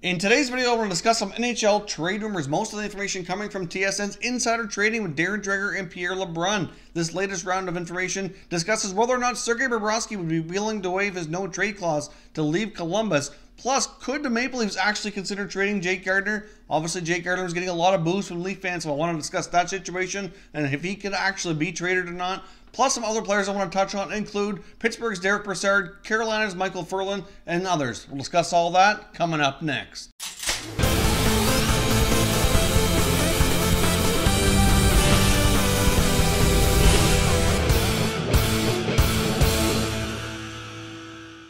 In today's video, we're going to discuss some NHL trade rumors, most of the information coming from TSN's insider trading with Darren Dreger and Pierre LeBrun. This latest round of information discusses whether or not Sergei Bobrovsky would be willing to waive his no-trade clause to leave Columbus. Plus, could the Maple Leafs actually consider trading Jake Gardiner? Obviously, Jake Gardiner is getting a lot of boos from Leaf fans, so I want to discuss that situation and if he could actually be traded or not. Plus, some other players I want to touch on include Pittsburgh's Derick Brassard, Carolina's Michael Ferland, and others. We'll discuss all that coming up next.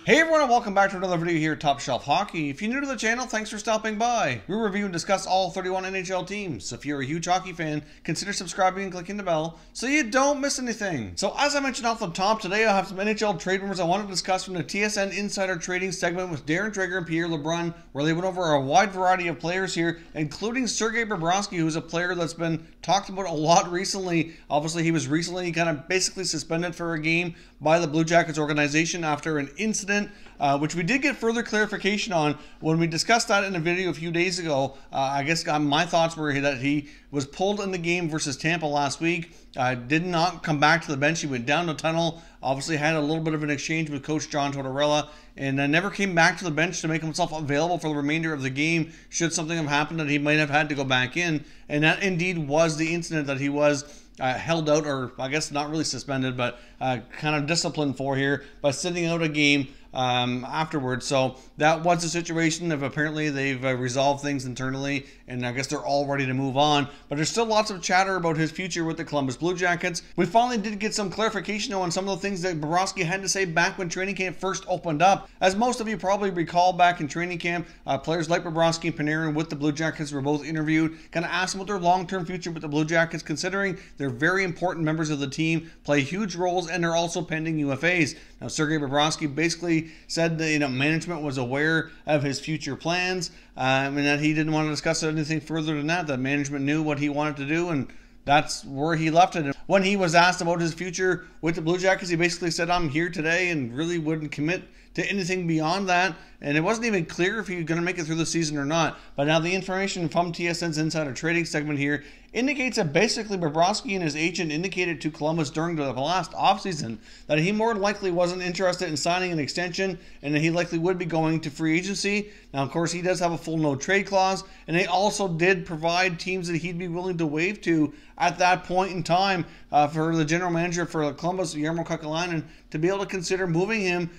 Hey everyone, and welcome back to another video here at Top Shelf Hockey. If you're new to the channel, thanks for stopping by. We review and discuss all 31 NHL teams. So if you're a huge hockey fan, consider subscribing and clicking the bell so you don't miss anything. So as I mentioned off the top, today I have some NHL trade rumors I want to discuss from the TSN Insider Trading segment with Darren Dreger and Pierre LeBrun, where they went over a wide variety of players here, including Sergei Bobrovsky, who's a player that's been talked about a lot recently. Obviously, he was recently kind of basically suspended for a game by the Blue Jackets organization after an incident, which we did get further clarification on when we discussed that in a video a few days ago. I guess my thoughts were that he was pulled in the game versus Tampa last week, did not come back to the bench. He went down the tunnel, obviously had a little bit of an exchange with Coach John Tortorella, and never came back to the bench to make himself available for the remainder of the game should something have happened that he might have had to go back in. And that indeed was the incident that he was held out, or I guess not really suspended, but kind of disciplined for here by sitting out a game afterwards. So that was the situation. Of apparently they've resolved things internally, and I guess they're all ready to move on. But there's still lots of chatter about his future with the Columbus Blue Jackets. We finally did get some clarification on some of the things that Bobrovsky had to say back when training camp first opened up. As most of you probably recall, back in training camp, players like Bobrovsky and Panarin with the Blue Jackets were both interviewed, kind of asked them what their long-term future with the Blue Jackets, considering they're very important members of the team, play huge roles, and they're also pending UFAs. Now, Sergei Bobrovsky basically said that management was aware of his future plans, and that he didn't want to discuss anything further than that. That management knew what he wanted to do, and that's where he left it. When he was asked about his future with the Blue Jackets, he basically said, "I'm here today," and really wouldn't commit to anything beyond that. And it wasn't even clear if he was going to make it through the season or not. But now the information from TSN's Insider Trading segment here indicates that basically Bobrovsky and his agent indicated to Columbus during the last offseason that he more than likely wasn't interested in signing an extension, and that he likely would be going to free agency. Now, of course, he does have a full no-trade clause, and they also did provide teams that he'd be willing to waive to at that point in time for the general manager for Columbus, Jarmo Kekalainen, to be able to consider moving him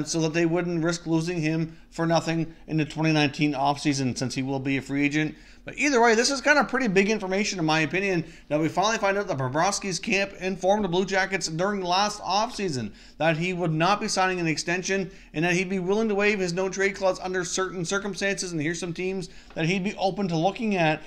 so that they wouldn't risk losing him for nothing in the 2019 offseason, since he will be a free agent. But either way, this is kind of pretty big information in my opinion, that we finally find out that Bobrovsky's camp informed the Blue Jackets during the last offseason that he would not be signing an extension, and that he'd be willing to waive his no-trade clause under certain circumstances. And here's some teams that he'd be open to looking at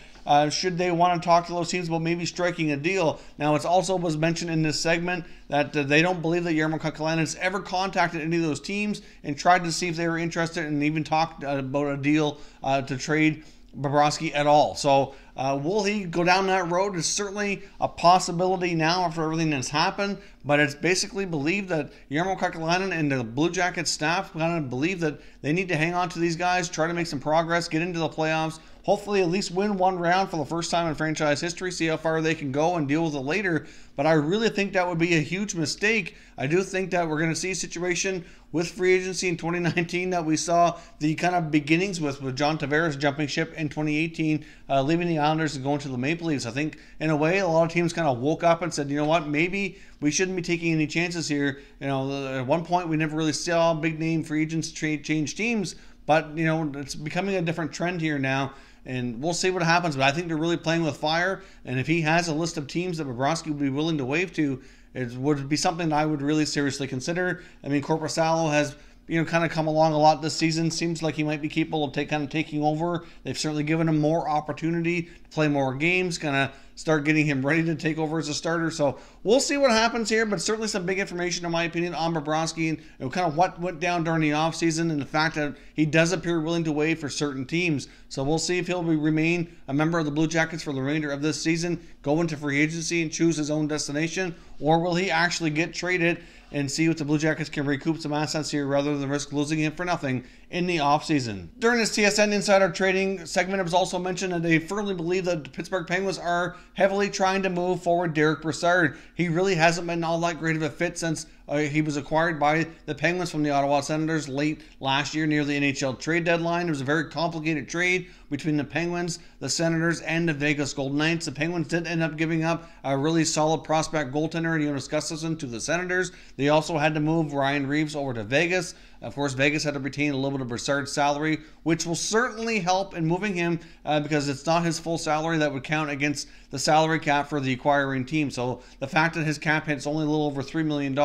should they want to talk to those teams about maybe striking a deal. Now, it also was mentioned in this segment that they don't believe that Jarmo Kekalainen has ever contacted any of those teams and tried to see if they were interested, and even talked about a deal to trade Bobrovsky at all. So will he go down that road? It's certainly a possibility now after everything that's happened, but it's basically believed that Jarmo Kekalainen and the Blue Jackets staff kind of believe that they need to hang on to these guys, try to make some progress, get into the playoffs, hopefully at least win one round for the first time in franchise history, see how far they can go and deal with it later. But I really think that would be a huge mistake. I do think that we're going to see a situation with free agency in 2019 that we saw the kind of beginnings with John Tavares jumping ship in 2018, leaving the Islanders and going to the Maple Leafs. I think in a way a lot of teams kind of woke up and said, you know what, maybe we shouldn't be taking any chances here. At one point we never really saw big name free agents change teams, but it's becoming a different trend here now. And we'll see what happens, but I think they're really playing with fire. And if he has a list of teams that Bobrovsky would be willing to wave to, it would be something that I would really seriously consider. I mean, Korpisalo has kind of come along a lot this season. Seems like he might be capable of taking over. They've certainly given him more opportunity to play more games, kind of start getting him ready to take over as a starter. So we'll see what happens here, but certainly some big information, in my opinion, on Bobrovsky and kind of what went down during the offseason, and the fact that he does appear willing to waive for certain teams. So we'll see if he'll remain a member of the Blue Jackets for the remainder of this season, go into free agency and choose his own destination, or will he actually get traded and see if the Blue Jackets can recoup some assets here rather than risk losing him for nothing in the offseason. During this TSN Insider Trading segment, it was also mentioned that they firmly believe that the Pittsburgh Penguins are heavily trying to move forward Derick Brassard. He really hasn't been all that great of a fit since he was acquired by the Penguins from the Ottawa Senators late last year near the NHL trade deadline. It was a very complicated trade between the Penguins, the Senators, and the Vegas Golden Knights. The Penguins did end up giving up a really solid prospect goaltender in Jonas Gustafsson to the Senators. They also had to move Ryan Reeves over to Vegas. Of course, Vegas had to retain a little bit of Brassard's salary, which will certainly help in moving him because it's not his full salary that would count against the salary cap for the acquiring team. So the fact that his cap hit's only a little over $3 million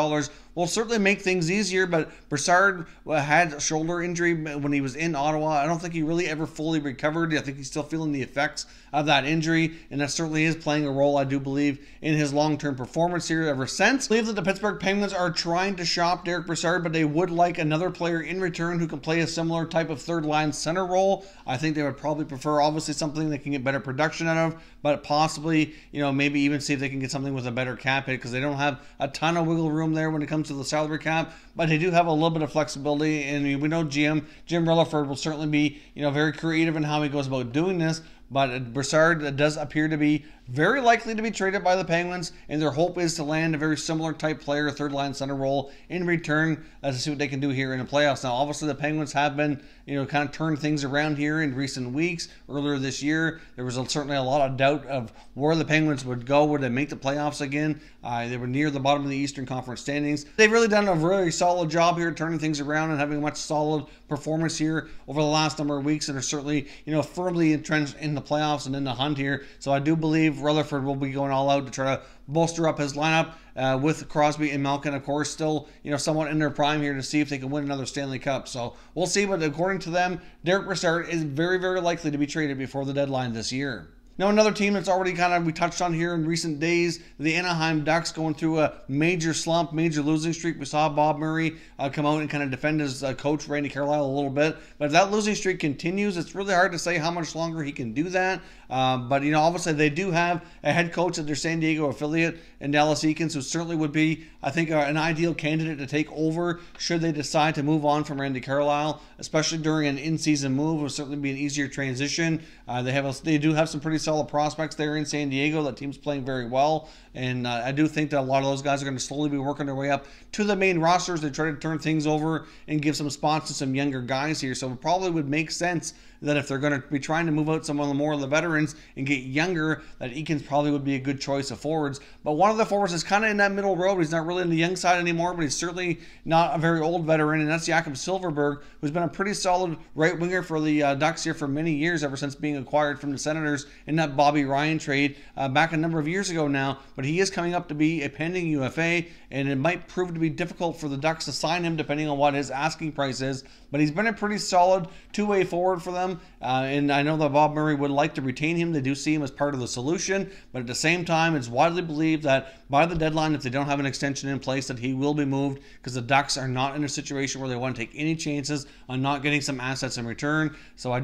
will certainly make things easier, but Brassard had a shoulder injury when he was in Ottawa. I don't think he really ever fully recovered. I think he's still feeling the effects of that injury, and that certainly is playing a role, I do believe, in his long-term performance here ever since. I believe that the Pittsburgh Penguins are trying to shop Derick Brassard, but they would like another player in return who can play a similar type of third-line center role. I think they would probably prefer, obviously, something they can get better production out of, but possibly, maybe even see if they can get something with a better cap hit, because they don't have a ton of wiggle room there when it comes to the salary cap, but they do have a little bit of flexibility, and we know Jim Rutherford will certainly be, very creative in how he goes about doing this. But Brassard does appear to be very likely to be traded by the Penguins, and their hope is to land a very similar type player, third-line center role, in return to see what they can do here in the playoffs. Now, obviously, the Penguins have been, kind of turned things around here in recent weeks. Earlier this year, there was certainly a lot of doubt of where the Penguins would go. Would they make the playoffs again? They were near the bottom of the Eastern Conference standings. They've really done a really solid job here turning things around and having a much solid performance here over the last number of weeks, and are certainly, firmly entrenched in the playoffs and in the hunt here. So I do believe Rutherford will be going all out to try to bolster up his lineup with Crosby and Malkin, of course, still, somewhat in their prime here to see if they can win another Stanley Cup. So we'll see, but according to them, Derick Brassard is very, very likely to be traded before the deadline this year. Now, another team that's already we touched on here in recent days, the Anaheim Ducks, going through a major slump, major losing streak. We saw Bob Murray come out and kind of defend his coach, Randy Carlyle, a little bit. But if that losing streak continues, it's really hard to say how much longer he can do that. But, obviously they do have a head coach at their San Diego affiliate in Dallas Eakins, who certainly would be, I think, an ideal candidate to take over should they decide to move on from Randy Carlyle, especially during an in-season move. It would certainly be an easier transition. They do have some pretty solid prospects there in San Diego. That team's playing very well, and I do think that a lot of those guys are going to slowly be working their way up to the main rosters. They try to turn things over and give some spots to some younger guys here, so it probably would make sense that if they're going to be trying to move out some of the more of the veterans and get younger, that Eakins probably would be a good choice of forwards. But one of the forwards is kind of in that middle road. He's not really in the young side anymore, but he's certainly not a very old veteran, and that's Jakob Silfverberg, who's been a pretty solid right winger for the Ducks here for many years, ever since being acquired from the Senators in that Bobby Ryan trade back a number of years ago now. But he is coming up to be a pending UFA, and it might prove to be difficult for the Ducks to sign him depending on what his asking price is. But he's been a pretty solid two-way forward for them. And I know that Bob Murray would like to retain him. They do see him as part of the solution, but at the same time, it's widely believed that by the deadline, if they don't have an extension in place, that he will be moved, because the Ducks are not in a situation where they want to take any chances on not getting some assets in return. So I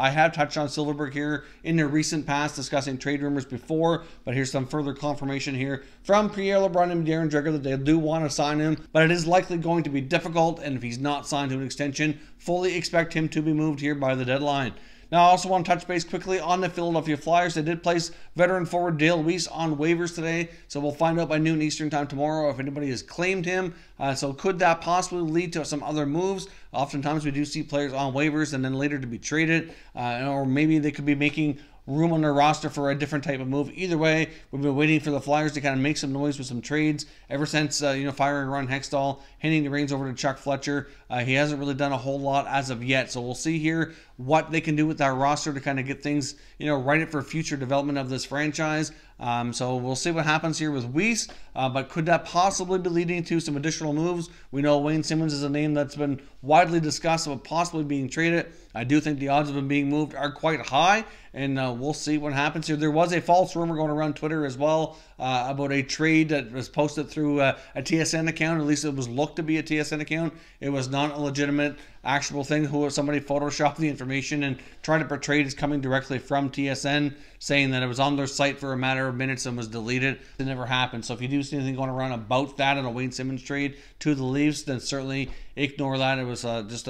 have touched on Silfverberg here in the recent past, discussing trade rumors before, but here's some further confirmation here from Pierre LeBrun and Darren Dreger that they do want to sign him, but it is likely going to be difficult, and if he's not signed to an extension, fully expect him to be moved here by the deadline. Now, I also want to touch base quickly on the Philadelphia Flyers. They did place veteran forward Dale Weiss on waivers today, so we'll find out by noon Eastern time tomorrow if anybody has claimed him. So could that possibly lead to some other moves? Oftentimes we do see players on waivers and then later to be traded, or maybe they could be making room on their roster for a different type of move. Either way, we've been waiting for the Flyers to kind of make some noise with some trades ever since firing Ron Hextall, handing the reins over to Chuck Fletcher. He hasn't really done a whole lot as of yet, so we'll see here what they can do with that roster to kind of get things righted for future development of this franchise. So we'll see what happens here with Weiss, but could that possibly be leading to some additional moves? We know Wayne Simmons is a name that's been widely discussed about possibly being traded. I do think the odds of him being moved are quite high, and we'll see what happens here. There was a false rumor going around Twitter as well about a trade that was posted through a TSN account. At least it was looked to be a TSN account. It was not a legitimate, actual thing. Somebody photoshopped the information and tried to portray it as coming directly from TSN, saying that it was on their site for a matter of minutes and was deleted. It never happened. So if you do see anything going around about that in a Wayne Simmons trade to the Leafs, then certainly ignore that. It was just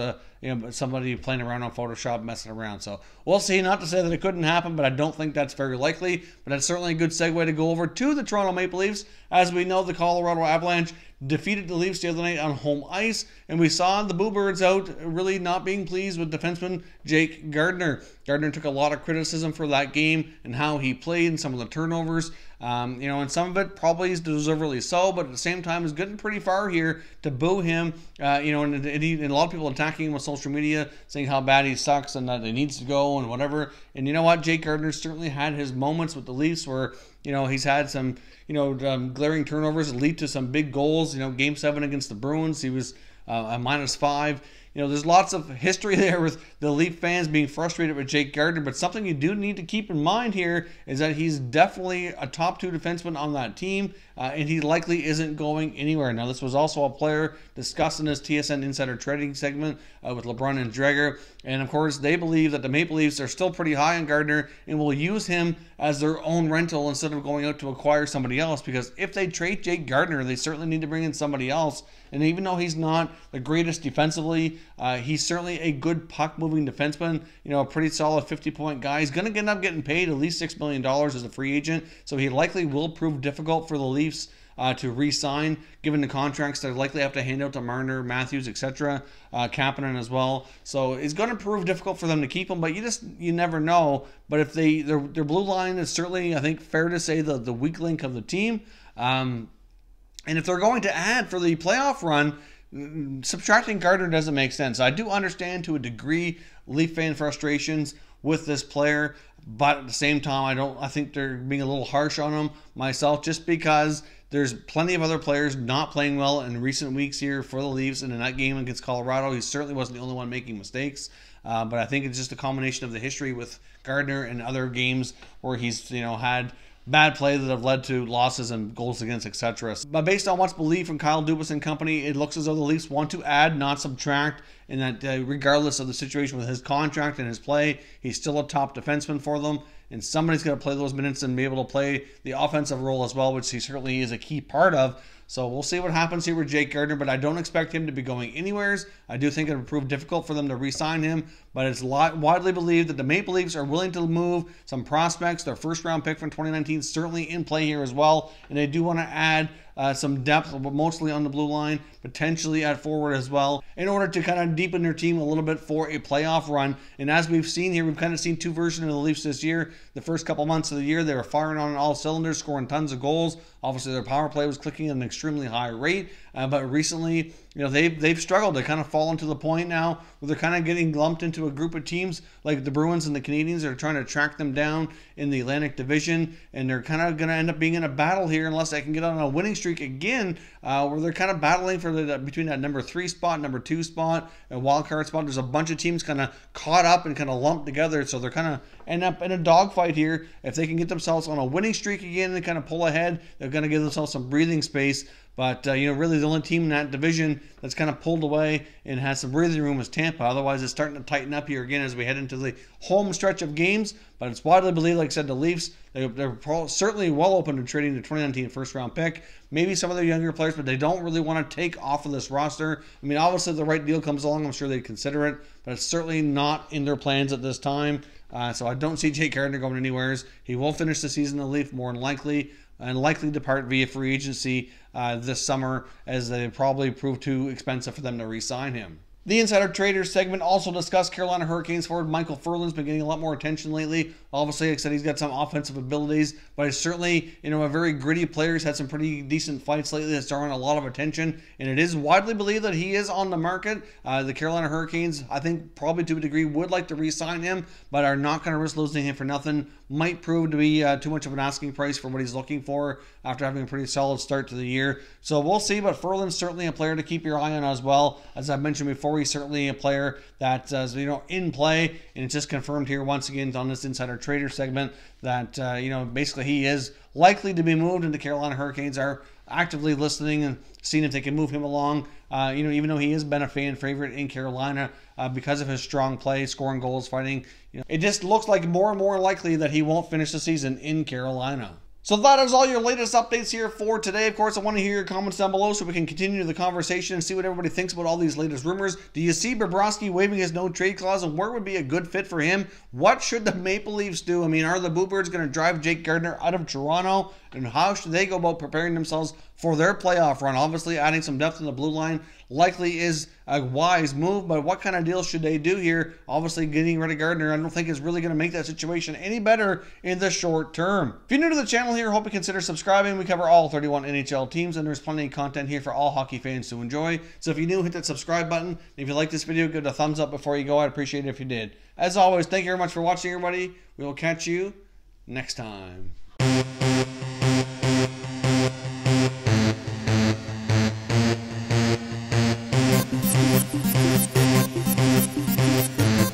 somebody playing around on Photoshop, messing around. So we'll see. Not to say that it couldn't happen, but I don't think that's very likely. But that's certainly a good segue to go over to the Toronto Maple Leafs. As we know, the Colorado Avalanche defeated the Leafs the other night on home ice, and we saw the Boo Birds out really not being pleased with defenseman Jake Gardiner. Gardiner took a lot of criticism for that game and how he played and some of the turnovers. And some of it probably is deservedly so, but at the same time, is getting pretty far here to boo him. And a lot of people attacking him on social media, saying how bad he sucks and that he needs to go and whatever. And you know what? Jake Gardiner certainly had his moments with the Leafs where he's had some glaring turnovers that lead to some big goals. Game 7 against the Bruins, he was a -5. There's lots of history there with the Leaf fans being frustrated with Jake Gardiner, but something you do need to keep in mind here is that he's definitely a top 2 defenseman on that team, and he likely isn't going anywhere. Now, this was also a player discussed in this TSN Insider Trading segment with LeBron and Dreger, and of course, they believe that the Maple Leafs are still pretty high on Gardiner and will use him as their own rental instead of going out to acquire somebody else, because if they trade Jake Gardiner, they certainly need to bring in somebody else. And even though he's not the greatest defensively, he's certainly a good puck-moving defenseman, a pretty solid 50-point guy. He's going to end up getting paid at least $6 million as a free agent, so he likely will prove difficult for the Leafs to re-sign, given the contracts they're likely have to hand out to Marner, Matthews, etc., Kapanen as well. So it's going to prove difficult for them to keep him, but you never know. But if their blue line is certainly, I think, fair to say, the weak link of the team. And if they're going to add for the playoff run, subtracting Gardner doesn't make sense. I do understand to a degree Leaf fan frustrations with this player, but at the same time, I think they're being a little harsh on him myself, just because there's plenty of other players not playing well in recent weeks here for the Leafs, and in that game against Colorado, he certainly wasn't the only one making mistakes. But I think it's just a combination of the history with Gardner and other games where he's had bad play that have led to losses and goals against, etc. But based on what's believed from Kyle Dubas and company, it looks as though the Leafs want to add, not subtract, and that regardless of the situation with his contract and his play, he's still a top defenseman for them, and somebody's going to play those minutes and be able to play the offensive role as well, which he certainly is a key part of. So we'll see what happens here with Jake Gardiner, but I don't expect him to be going anywhere. I do think it would prove difficult for them to re-sign him, but it's widely believed that the Maple Leafs are willing to move some prospects. Their first-round pick from 2019 is certainly in play here as well, and they do want to add some depth, mostly on the blue line, potentially at forward as well, in order to kind of deepen their team a little bit for a playoff run. And as we've seen here, we've kind of seen two versions of the Leafs this year. The first couple months of the year, they were firing on all cylinders, scoring tons of goals. Obviously, their power play was clicking at an extremely high rate. But recently, they've struggled to kind of fall into the point now where they're kind of getting lumped into a group of teams like the Bruins and the Canadiens that are trying to track them down in the Atlantic Division, and they're kind of going to end up being in a battle here unless they can get on a winning streak again, where they're kind of battling for between that number 3 spot, number 2 spot, and wild card spot. There's a bunch of teams kind of caught up and kind of lumped together, so they're kind of end up in a dogfight here. If they can get themselves on a winning streak again and kind of pull ahead, they're going to give themselves some breathing space. But, really the only team in that division that's kind of pulled away and has some breathing room is Tampa. Otherwise, it's starting to tighten up here again as we head into the home stretch of games. But it's widely believed, like I said, the Leafs, they're certainly well open to trading the 2019 first-round pick. Maybe some of their younger players, but they don't really want to take off of this roster. I mean, obviously, if the right deal comes along, I'm sure they'd consider it. But it's certainly not in their plans at this time. So I don't see Jake Gardiner going anywhere. He will finish the season in the Leaf more than likely, and likely depart via free agency this summer, as they probably prove too expensive for them to re-sign him. The Insider Traders segment also discussed Carolina Hurricanes forward Michael Ferland's been getting a lot more attention lately. Obviously, like I said, he's got some offensive abilities, but he's certainly, a very gritty player. He's had some pretty decent fights lately that's drawing a lot of attention, and it is widely believed that he is on the market. The Carolina Hurricanes, I think, probably to a degree, would like to re-sign him, but are not going to risk losing him for nothing. Might prove to be too much of an asking price for what he's looking for after having a pretty solid start to the year. So we'll see, but Ferland's certainly a player to keep your eye on as well. As I mentioned before, he's certainly a player that is, in play, and it's just confirmed here once again on this Insider Trader segment that, basically he is likely to be moved, and the Carolina Hurricanes are actively listening and seeing if they can move him along, even though he has been a fan favorite in Carolina because of his strong play, scoring goals, fighting. It just looks like more and more likely that he won't finish the season in Carolina. So that is all your latest updates here for today. Of course, I want to hear your comments down below so we can continue the conversation and see what everybody thinks about all these latest rumors. Do you see Bobrovsky waiving his no-trade clause, and where would be a good fit for him? What should the Maple Leafs do? I mean, are the Bluebirds going to drive Jake Gardiner out of Toronto? And how should they go about preparing themselves for their playoff run? Obviously, adding some depth in the blue line likely is a wise move, but what kind of deal should they do here? Obviously, getting rid of Gardiner, I don't think is really going to make that situation any better in the short term. If you're new to the channel here, hope you consider subscribing. We cover all 31 NHL teams, and there's plenty of content here for all hockey fans to enjoy. So if you're new, hit that subscribe button. If you like this video, give it a thumbs up before you go. I'd appreciate it if you did. As always, thank you very much for watching, everybody. We will catch you next time.